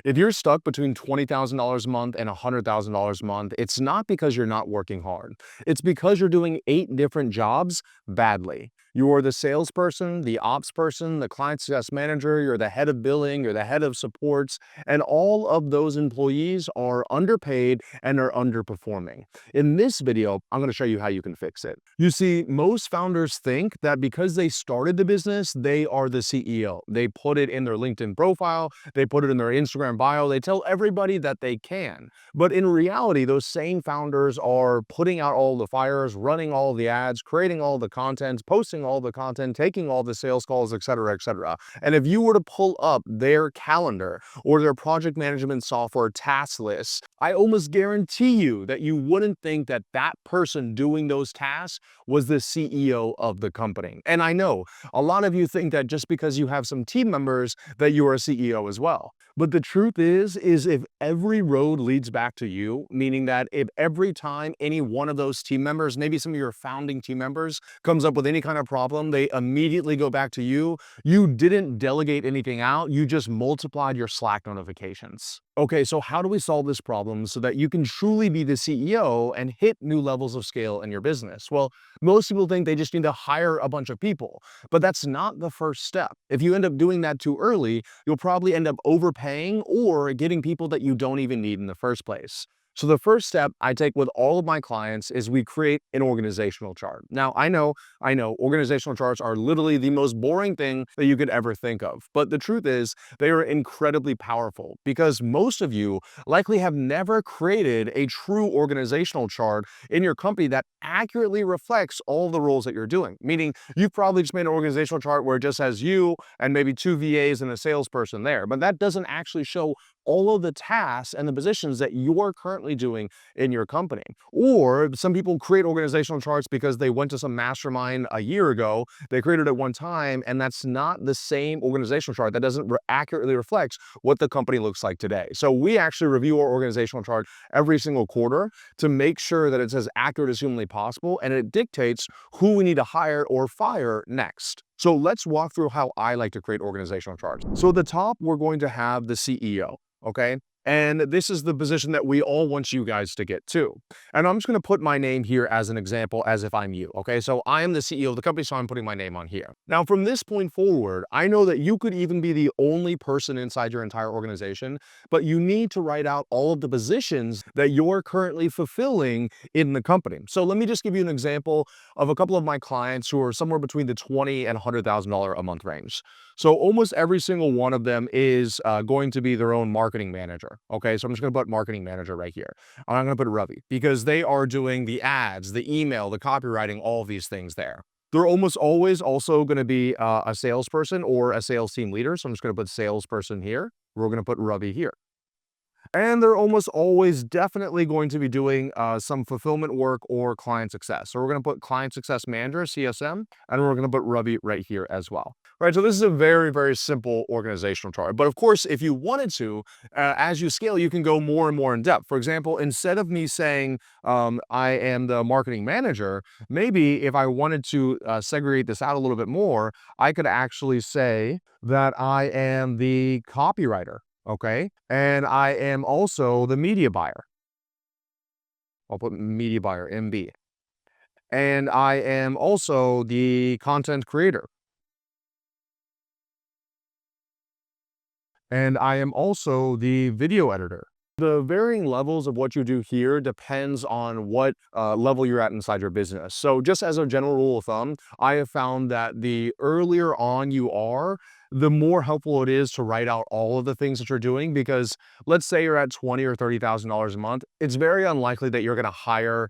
If you're stuck between $20,000 a month and $100,000 a month, it's not because you're not working hard. It's because you're doing 8 different jobs badly. You are the salesperson, the ops person, the client success manager, you're the head of billing, you're the head of supports, and all of those employees are underpaid and are underperforming. In this video, I'm going to show you how you can fix it. You see, most founders think that because they started the business, they are the CEO. They put it in their LinkedIn profile, they put it in their Instagram bio, they tell everybody that they can. But in reality, those same founders are putting out all the fires, running all the ads, creating all the content, posting all the content, taking all the sales calls, etc., etc. And if you were to pull up their calendar or their project management software task list, I almost guarantee you that you wouldn't think that that person doing those tasks was the CEO of the company. And I know a lot of you think that just because you have some team members that you are a CEO as well. But the truth is if every road leads back to you, meaning that if every time any one of those team members, maybe some of your founding team members, comes up with any kind of problem, they immediately go back to you. You didn't delegate anything out, you just multiplied your Slack notifications. Okay, so how do we solve this problem so that you can truly be the CEO and hit new levels of scale in your business? Well, most people think they just need to hire a bunch of people, but that's not the first step. If you end up doing that too early, you'll probably end up overpaying or getting people that you don't even need in the first place. So the first step I take with all of my clients is we create an organizational chart. Now, I know, organizational charts are literally the most boring thing that you could ever think of. But the truth is they are incredibly powerful because most of you likely have never created a true organizational chart in your company that accurately reflects all the roles that you're doing. Meaning you've probably just made an organizational chart where it just has you and maybe 2 VAs and a salesperson there, but that doesn't actually show all of the tasks and the positions that you're currently doing in your company. Or some people create organizational charts because they went to some mastermind a year ago, they created it one time, and that's not the same organizational chart. That doesn't accurately reflect what the company looks like today. So we actually review our organizational chart every single quarter to make sure that it's as accurate as humanly possible, and it dictates who we need to hire or fire next. So let's walk through how I like to create organizational charts. So at the top, we're going to have the CEO. Okay. And this is the position that we all want you guys to get to. And I'm just going to put my name here as an example, as if I'm you. Okay. So I am the CEO of the company, so I'm putting my name on here. Now, from this point forward, I know that you could even be the only person inside your entire organization, but you need to write out all of the positions that you're currently fulfilling in the company. So let me just give you an example of a couple of my clients who are somewhere between the $20,000 and $100,000 a month range. So almost every single one of them is going to be their own marketing manager. Okay, so I'm just going to put marketing manager right here. And I'm going to put Ravi because they are doing the ads, the email, the copywriting, all of these things there. They're almost always also going to be a salesperson or a sales team leader. So I'm just going to put salesperson here. We're going to put Ravi here. And they're almost always definitely going to be doing some fulfillment work or client success. So we're going to put client success manager, CSM, and we're going to put Ravi right here as well. Right, so this is a very, very simple organizational chart. But of course, if you wanted to, as you scale, you can go more and more in depth. For example, instead of me saying I am the marketing manager, maybe if I wanted to segregate this out a little bit more, I could actually say that I am the copywriter. Okay. And I am also the media buyer. I'll put media buyer, MB. And I am also the content creator. And I am also the video editor. The varying levels of what you do here depends on what level you're at inside your business. So just as a general rule of thumb, I have found that the earlier on you are, the more helpful it is to write out all of the things that you're doing, because let's say you're at $20,000 or $30,000 a month, it's very unlikely that you're going to hire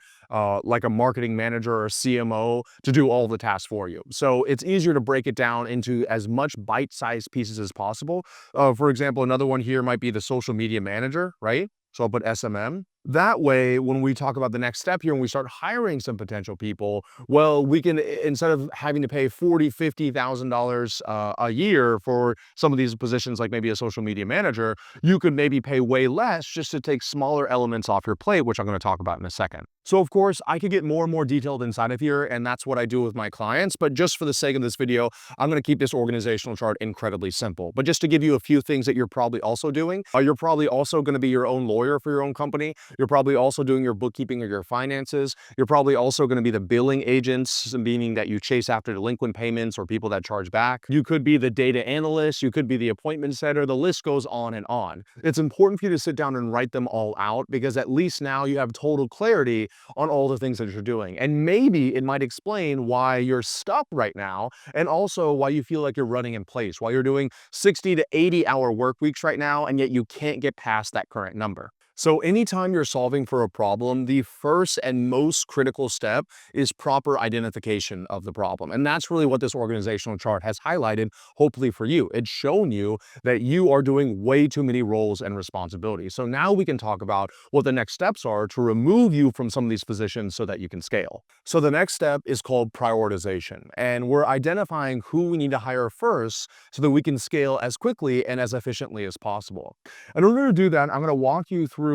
like a marketing manager or a CMO to do all the tasks for you. So it's easier to break it down into as much bite-sized pieces as possible. For example, another one here might be the social media manager, right? So I'll put SMM. That way, when we talk about the next step here and we start hiring some potential people, well, we can, instead of having to pay $40,000, $50,000 a year for some of these positions, like maybe a social media manager, you could maybe pay way less just to take smaller elements off your plate, which I'm going to talk about in a second. So of course, I could get more and more detailed inside of here, and that's what I do with my clients. But just for the sake of this video, I'm going to keep this organizational chart incredibly simple. But just to give you a few things that you're probably also doing, you're probably also going to be your own lawyer for your own company. You're probably also doing your bookkeeping or your finances. You're probably also going to be the billing agents, meaning that you chase after delinquent payments or people that charge back. You could be the data analyst. You could be the appointment setter. The list goes on and on. It's important for you to sit down and write them all out, because at least now you have total clarity on all the things that you're doing. And maybe it might explain why you're stuck right now, and also why you feel like you're running in place, why you're doing 60 to 80-hour work weeks right now, and yet you can't get past that current number. So anytime you're solving for a problem, the first and most critical step is proper identification of the problem. And that's really what this organizational chart has highlighted, hopefully for you. It's shown you that you are doing way too many roles and responsibilities. So now we can talk about what the next steps are to remove you from some of these positions so that you can scale. So the next step is called prioritization. And we're identifying who we need to hire first so that we can scale as quickly and as efficiently as possible. In order to do that, I'm going to walk you through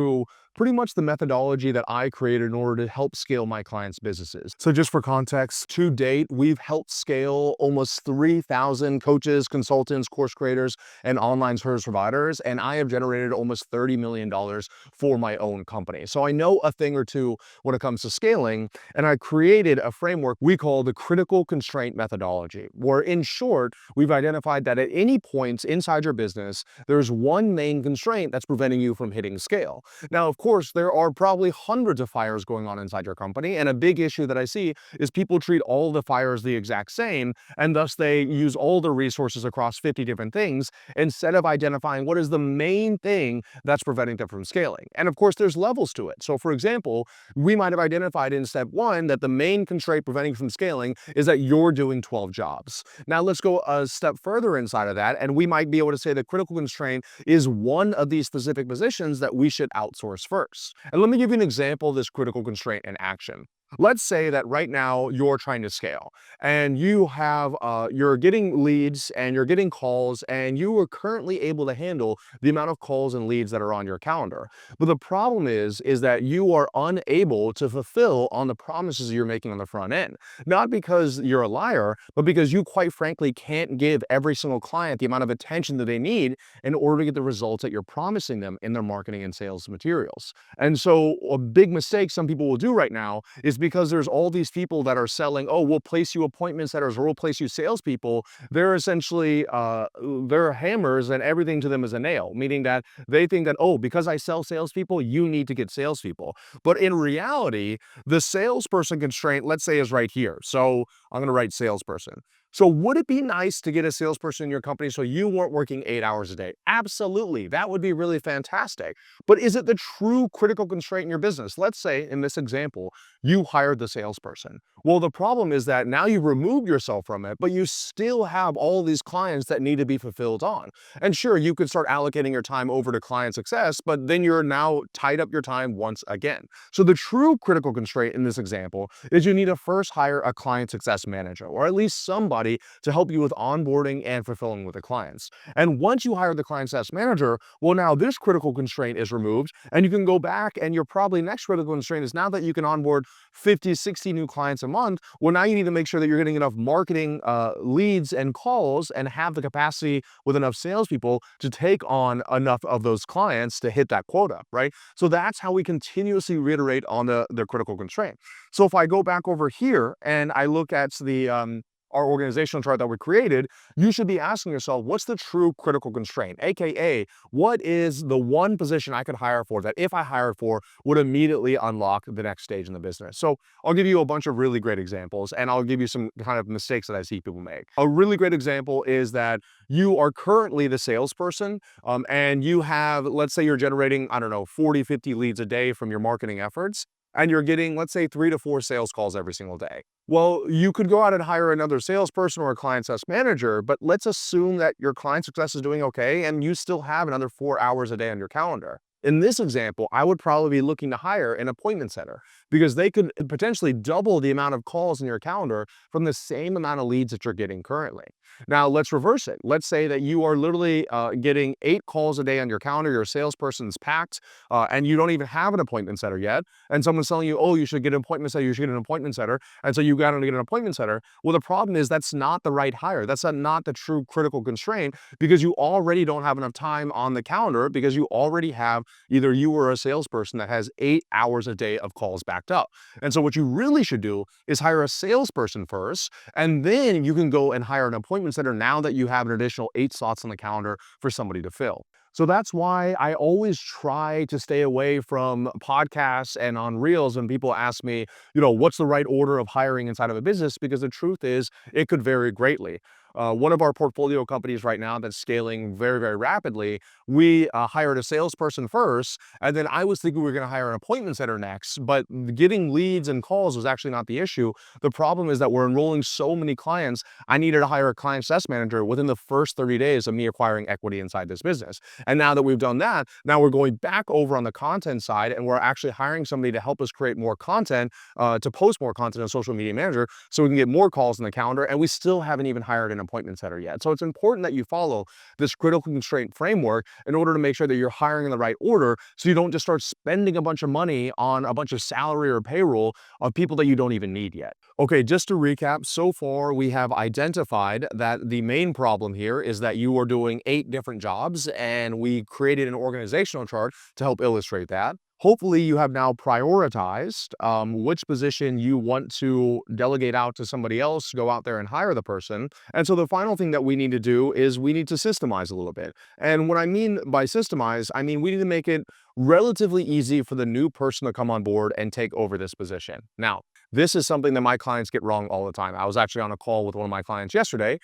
pretty much the methodology that I created in order to help scale my clients' businesses. So just for context, to date, we've helped scale almost 3,000 coaches, consultants, course creators, and online service providers, and I have generated almost $30 million for my own company. So I know a thing or two when it comes to scaling, and I created a framework we call the critical constraint methodology, where in short, we've identified that at any point inside your business, there's one main constraint that's preventing you from hitting scale. Now, of course, there are probably hundreds of fires going on inside your company, and a big issue that I see is people treat all the fires the exact same, and thus they use all the resources across 50 different things instead of identifying what is the main thing that's preventing them from scaling. And of course, there's levels to it. So for example, we might have identified in step one that the main constraint preventing you from scaling is that you're doing 12 jobs. Now let's go a step further inside of that, and we might be able to say the critical constraint is one of these specific positions that we should outsource first. And let me give you an example of this critical constraint in action. Let's say that right now you're trying to scale and you're getting leads and you're getting calls, and you are currently able to handle the amount of calls and leads that are on your calendar. But the problem is that you are unable to fulfill on the promises you're making on the front end. Not because you're a liar, but because you quite frankly can't give every single client the amount of attention that they need in order to get the results that you're promising them in their marketing and sales materials. And so a big mistake some people will do right now is, because there's all these people that are selling, oh, we'll place you appointment setters or we'll place you salespeople, they're essentially, they're hammers and everything to them is a nail, meaning that they think that, oh, because I sell salespeople, you need to get salespeople. But in reality, the salesperson constraint, let's say, is right here. So I'm going to write salesperson. So would it be nice to get a salesperson in your company so you weren't working 8 hours a day? Absolutely. That would be really fantastic. But is it the true critical constraint in your business? Let's say in this example, you hired the salesperson. Well, the problem is that now you've removed yourself from it, but you still have all these clients that need to be fulfilled on. And sure, you could start allocating your time over to client success, but then you're now tied up your time once again. So the true critical constraint in this example is you need to first hire a client success manager, or at least somebody to help you with onboarding and fulfilling with the clients. And once you hire the client success manager, well, now this critical constraint is removed, and you can go back, and your probably next critical constraint is now that you can onboard 50, 60 new clients a month. Well, now you need to make sure that you're getting enough marketing leads and calls, and have the capacity with enough salespeople to take on enough of those clients to hit that quota, right? So that's how we continuously reiterate on the critical constraint. So if I go back over here and I look at our organizational chart that we created, you should be asking yourself, what's the true critical constraint? AKA, what is the one position I could hire for that if I hired for would immediately unlock the next stage in the business? So I'll give you a bunch of really great examples, and I'll give you some kind of mistakes that I see people make. A really great example is that you are currently the salesperson, and you have, let's say you're generating, I don't know, 40, 50 leads a day from your marketing efforts, and you're getting, let's say, 3 to 4 sales calls every single day. Well, you could go out and hire another salesperson or a client success manager, but let's assume that your client success is doing okay and you still have another 4 hours a day on your calendar. In this example, I would probably be looking to hire an appointment setter because they could potentially double the amount of calls in your calendar from the same amount of leads that you're getting currently. Now, let's reverse it. Let's say that you are literally getting 8 calls a day on your calendar, your salesperson's packed, and you don't even have an appointment setter yet. And someone's telling you, oh, you should get an appointment setter, you should get an appointment setter. And so you got to get an appointment setter. Well, the problem is that's not the right hire. That's not the true critical constraint because you already don't have enough time on the calendar because you already have either you or a salesperson that has 8 hours a day of calls backed up. And so what you really should do is hire a salesperson first, and then you can go and hire an appointment setter now that you have an additional 8 slots on the calendar for somebody to fill. So that's why I always try to stay away from podcasts and on reels when people ask me, what's the right order of hiring inside of a business? Because the truth is, it could vary greatly. One of our portfolio companies right now that's scaling very, very rapidly, we hired a salesperson first, and then I was thinking we were going to hire an appointment setter next, but getting leads and calls was actually not the issue. The problem is that we're enrolling so many clients, I needed to hire a client success manager within the first 30 days of me acquiring equity inside this business. And now that we've done that, now we're going back over on the content side, and we're actually hiring somebody to help us create more content, to post more content on Social Media Manager so we can get more calls in the calendar, and we still haven't even hired an appointment setter yet. So it's important that you follow this critical constraint framework in order to make sure that you're hiring in the right order so you don't just start spending a bunch of money on a bunch of salary or payroll of people that you don't even need yet. Okay, just to recap, so far we have identified that the main problem here is that you are doing 8 different jobs, and we created an organizational chart to help illustrate that. Hopefully you have now prioritized which position you want to delegate out to somebody else, go out there and hire the person. And so the final thing that we need to do is we need to systemize a little bit. And what I mean by systemize, I mean we need to make it relatively easy for the new person to come on board and take over this position. Now, this is something that my clients get wrong all the time. I was actually on a call with one of my clients yesterday,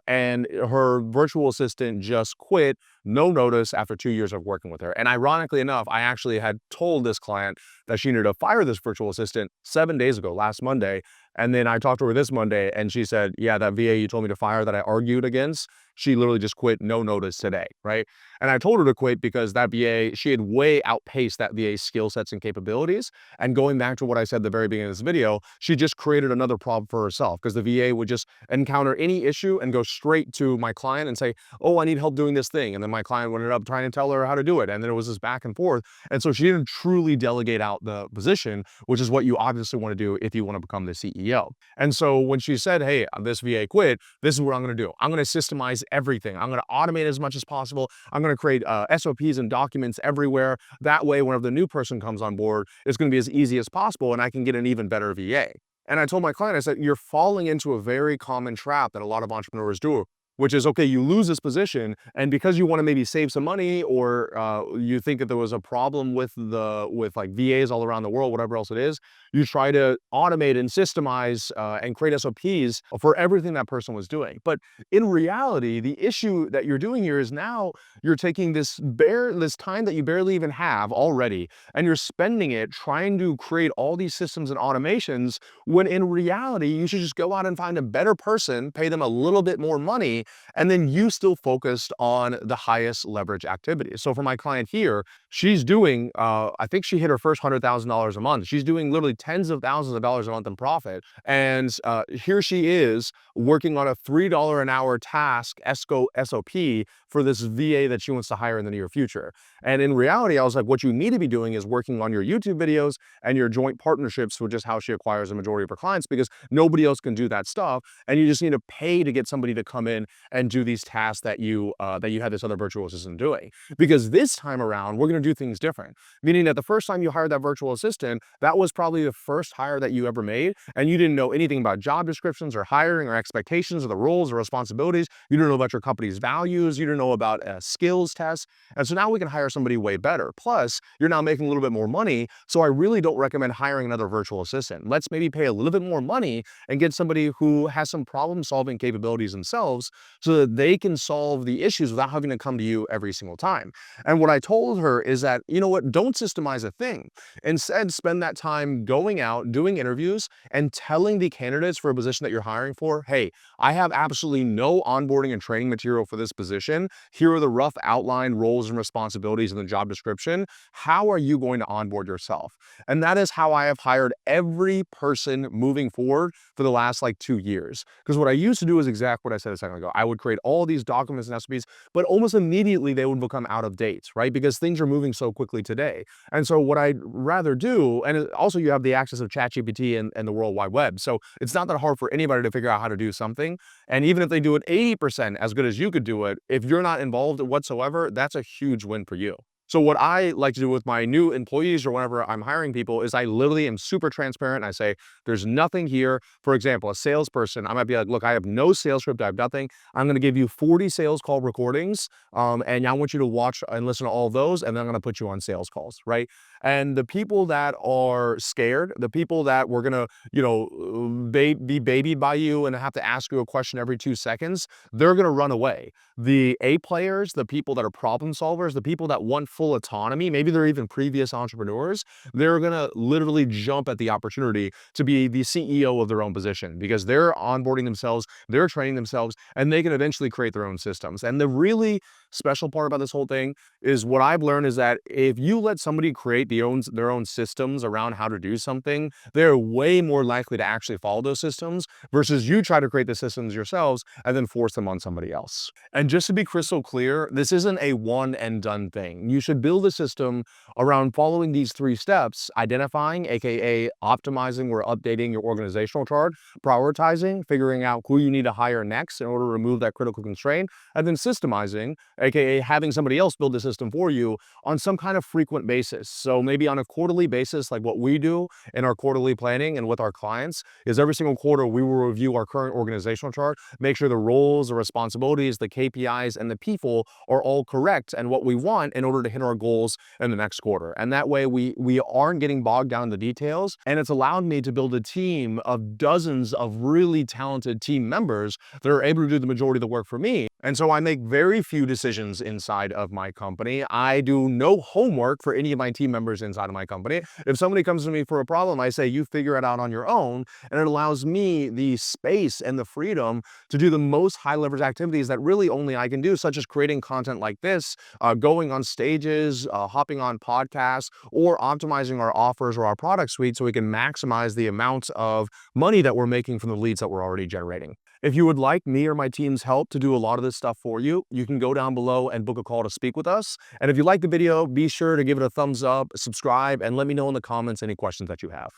and her virtual assistant just quit, no notice, after 2 years of working with her. And ironically enough, I actually had told this client that she needed to fire this virtual assistant 7 days ago, last Monday. And then I talked to her this Monday, and she said, yeah, that VA you told me to fire that I argued against, she literally just quit, no notice today, right? And I told her to quit because that VA, she had way outpaced that VA's skill sets and capabilities. And going back to what I said at the very beginning of this video, she just created another problem for herself because the VA would just encounter any issue and go straight to my client and say, oh, I need help doing this thing. And then my client ended up trying to tell her how to do it. And then it was this back and forth. And so she didn't truly delegate out the position, which is what you obviously want to do if you want to become the CEO. And so when she said, hey, this VA quit, this is what I'm going to do. I'm going to systemize everything. I'm going to automate as much as possible. I'm going to create SOPs and documents everywhere. That way, whenever the new person comes on board, it's going to be as easy as possible, and I can get an even better VA. And I told my client, I said, you're falling into a very common trap that a lot of entrepreneurs do, which is, okay, you lose this position, and because you want to maybe save some money, or you think that there was a problem with like VAs all around the world, whatever else it is, you try to automate and systemize and create SOPs for everything that person was doing. But in reality, the issue that you're doing here is now you're taking this time that you barely even have already, and you're spending it trying to create all these systems and automations, when in reality, you should just go out and find a better person, pay them a little bit more money, and then you still focused on the highest leverage activities. So for my client here, she's doing, I think she hit her first $100,000 a month. She's doing literally tens of thousands of dollars a month in profit. And here she is working on a $3 an hour task SOP for this VA that she wants to hire in the near future. And in reality, I was like, what you need to be doing is working on your YouTube videos and your joint partnerships, which is how she acquires the majority of her clients, because nobody else can do that stuff. And you just need to pay to get somebody to come in and do these tasks that you had this other virtual assistant doing. Because this time around, we're going to do things different. Meaning that the first time you hired that virtual assistant, that was probably the first hire that you ever made, and you didn't know anything about job descriptions or hiring or expectations or the roles or responsibilities. You didn't know about your company's values. You didn't know about skills tests. And so now we can hire somebody way better. Plus, you're now making a little bit more money. So I really don't recommend hiring another virtual assistant. Let's maybe pay a little bit more money and get somebody who has some problem-solving capabilities themselves, so that they can solve the issues without having to come to you every single time. And what I told her is that, you know what, don't systemize a thing. Instead, spend that time going out, doing interviews, and telling the candidates for a position that you're hiring for, hey, I have absolutely no onboarding and training material for this position. Here are the rough outline roles and responsibilities in the job description. How are you going to onboard yourself? And that is how I have hired every person moving forward for the last like 2 years. Because what I used to do is exactly what I said a second ago. I would create all these documents and SOPs, but almost immediately they would become out of date, right? Because things are moving so quickly today. And so what I'd rather do, and also you have the access of ChatGPT and the World Wide Web. So it's not that hard for anybody to figure out how to do something. And even if they do it 80% as good as you could do it, if you're not involved whatsoever, that's a huge win for you. So what I like to do with my new employees or whenever I'm hiring people is I literally am super transparent. I say, there's nothing here. For example, a salesperson, I might be like, look, I have no sales script. I have nothing. I'm going to give you 40 sales call recordings. And I want you to watch and listen to all of those. And then I'm going to put you on sales calls, right? And the people that are scared, the people that we're going to, be babied by you and have to ask you a question every 2 seconds, they're going to run away. The A players, the people that are problem solvers, the people that want full autonomy, maybe they're even previous entrepreneurs, they're gonna literally jump at the opportunity to be the CEO of their own position because they're onboarding themselves, they're training themselves, and they can eventually create their own systems. And the really special part about this whole thing is what I've learned is that if you let somebody create their own systems around how to do something, they're way more likely to actually follow those systems versus you try to create the systems yourselves and then force them on somebody else. And just to be crystal clear, this isn't a one and done thing. You should build a system around following these 3 steps: identifying, aka optimizing or updating your organizational chart, prioritizing, figuring out who you need to hire next in order to remove that critical constraint, and then systemizing, aka having somebody else build the system for you on some kind of frequent basis. So maybe on a quarterly basis, like what we do in our quarterly planning and with our clients, is every single quarter we will review our current organizational chart, make sure the roles, the responsibilities, the KPIs, and the people are all correct and what we want in order to hit our goals in the next quarter. And that way we aren't getting bogged down in the details. And it's allowed me to build a team of dozens of really talented team members that are able to do the majority of the work for me. And so I make very few decisions inside of my company. I do no homework for any of my team members inside of my company. If somebody comes to me for a problem, I say, you figure it out on your own. And it allows me the space and the freedom to do the most high leverage activities that really only I can do, such as creating content like this, going on stages, hopping on podcasts, or optimizing our offers or our product suite so we can maximize the amount of money that we're making from the leads that we're already generating. If you would like me or my team's help to do a lot of this stuff for you, you can go down below and book a call to speak with us. And if you like the video, be sure to give it a thumbs up, subscribe, and let me know in the comments any questions that you have.